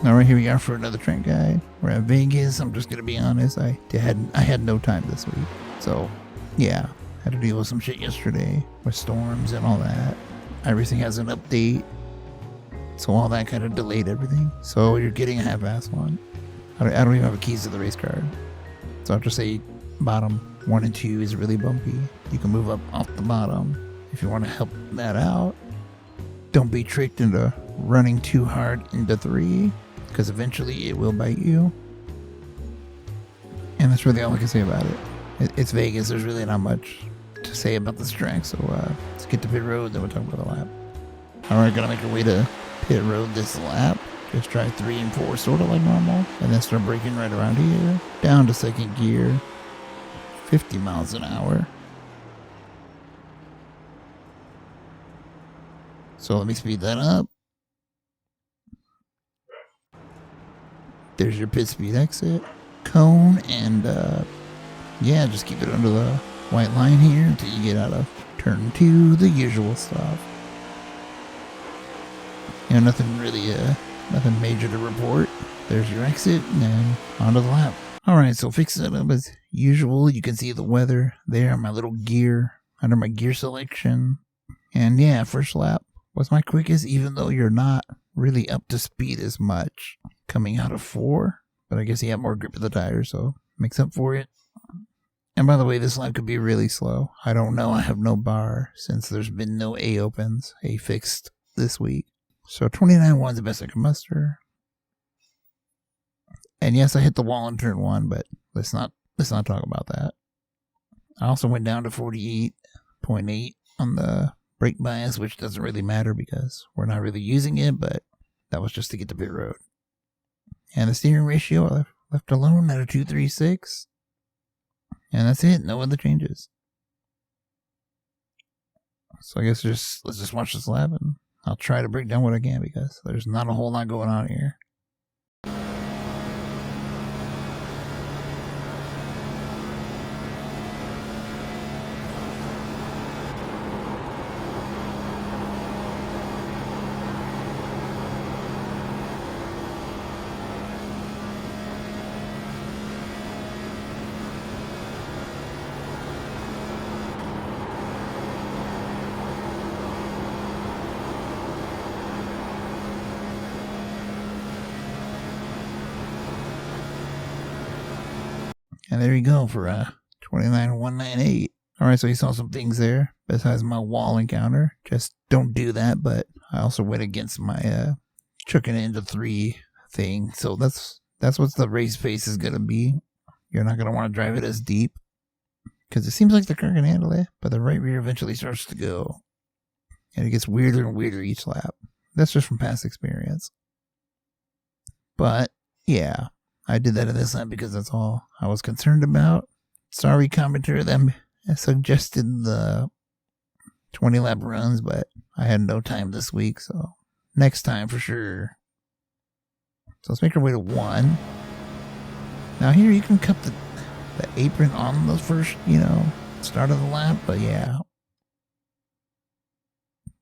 Alright, here we are for another track guide. We're at Vegas. I'm just gonna be honest, I had no time this week. So, yeah, had to deal with some shit yesterday with storms and all that. Everything has an update, so all that kind of delayed everything. So you're getting a half-ass one. I don't even have the keys to the race card. So I'll just say bottom 1 and 2 is really bumpy. You can move up off the bottom if you want to help that out. Don't be tricked into running too hard into 3, because eventually it will bite you. And that's really all I can say about it. It's Vegas. There's really not much to say about this track. So let's get to pit road, then we'll talk about the lap. Alright, gonna make our way to pit road this lap. Just try 3 and 4 sort of like normal, and then start braking right around here. Down to second gear. 50 miles an hour. So let me speed that up. There's your pit speed exit. Cone, and yeah, just keep it under the white line here until you get out of turn 2, the usual stuff. You know, nothing really, nothing major to report. There's your exit, and then onto the lap. Alright, so fix it up as usual. You can see the weather there, my little gear, under my gear selection. And yeah, first lap was my quickest, even though you're not really up to speed as much coming out of 4. But I guess you have more grip of the tires, so makes up for it. And by the way, this lap could be really slow. I don't know, I have no bar since there's been no A opens, A fixed this week. So 29.1 is the best I can muster. And yes, I hit the wall in turn 1, but let's not talk about that. I also went down to 48.8 on the brake bias, which doesn't really matter because we're not really using it, but that was just to get to pit road. And the steering ratio I left alone at a 236. And that's it, no other changes. So I guess let's just watch this lap, and I'll try to break down what I can because there's not a whole lot going on here. And there you go for 29.198. Alright, so you saw some things there besides my wall encounter. Just don't do that, but I also went against my chucking it into 3 thing. So that's what the race pace is going to be. You're not going to want to drive it as deep because it seems like the car can handle it, but the right rear eventually starts to go. And it gets weirder and weirder each lap. That's just from past experience. But, yeah. I did that in this lap because that's all I was concerned about. Sorry, commenter, that suggested the 20 lap runs, but I had no time this week, so next time for sure. So let's make our way to 1. Now here you can cut the apron on the first, start of the lap, but yeah,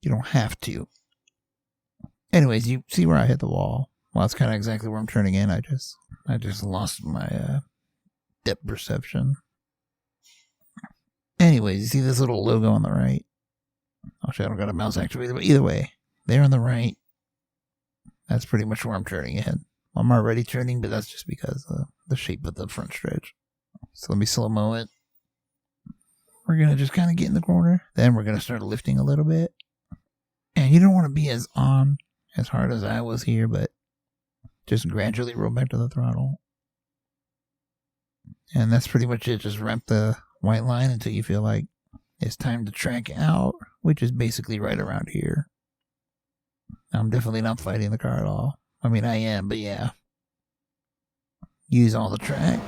you don't have to. Anyways, you see where I hit the wall. Well, that's kind of exactly where I'm turning in. I just lost my depth perception. Anyways, you see this little logo on the right? Actually, I don't got a mouse activated, but either way, there on the right, that's pretty much where I'm turning in. I'm already turning, but that's just because of the shape of the front stretch. So let me slow-mo it. We're going to just kind of get in the corner. Then we're going to start lifting a little bit. And you don't want to be as hard as I was here, but just gradually roll back to the throttle. And that's pretty much it. Just ramp the white line until you feel like it's time to track out, which is basically right around here. I'm definitely not fighting the car at all. I mean, I am, but yeah. Use all the track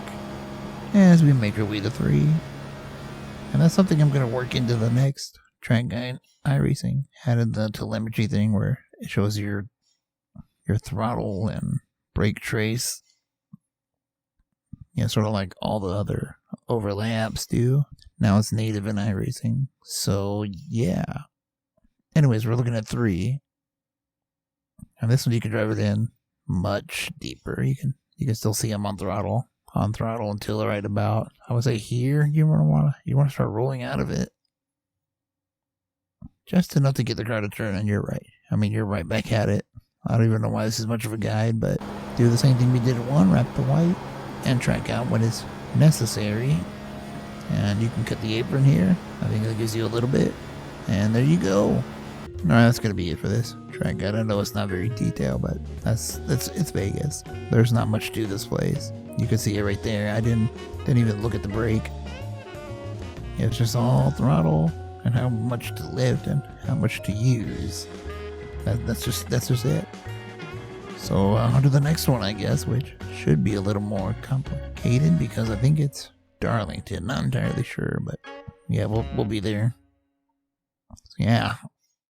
as we make our way to 3. And that's something I'm going to work into the next track guide, iRacing. Added the telemetry thing where it shows your throttle and brake trace. Yeah, sort of like all the other overlay apps do. Now it's native in iRacing. So, yeah. Anyways, we're looking at 3. And this one you can drive it in much deeper. You can still see them on throttle until right about, I would say here, you want to start rolling out of it. Just enough to get the car to turn, and you're right. I mean, you're right back at it. I don't even know why this is much of a guide, but do the same thing we did at 1, wrap the white, and track out what is necessary. And you can cut the apron here. I think that gives you a little bit. And there you go. Alright, that's going to be it for this track guide. I know it's not very detailed, but it's Vegas. There's not much to this place. You can see it right there. I didn't even look at the brake. It's just all throttle and how much to lift and how much to use. That's just it. So on to the next one, I guess, which should be a little more complicated because I think it's Darlington. Not entirely sure, but yeah, we'll be there. So yeah,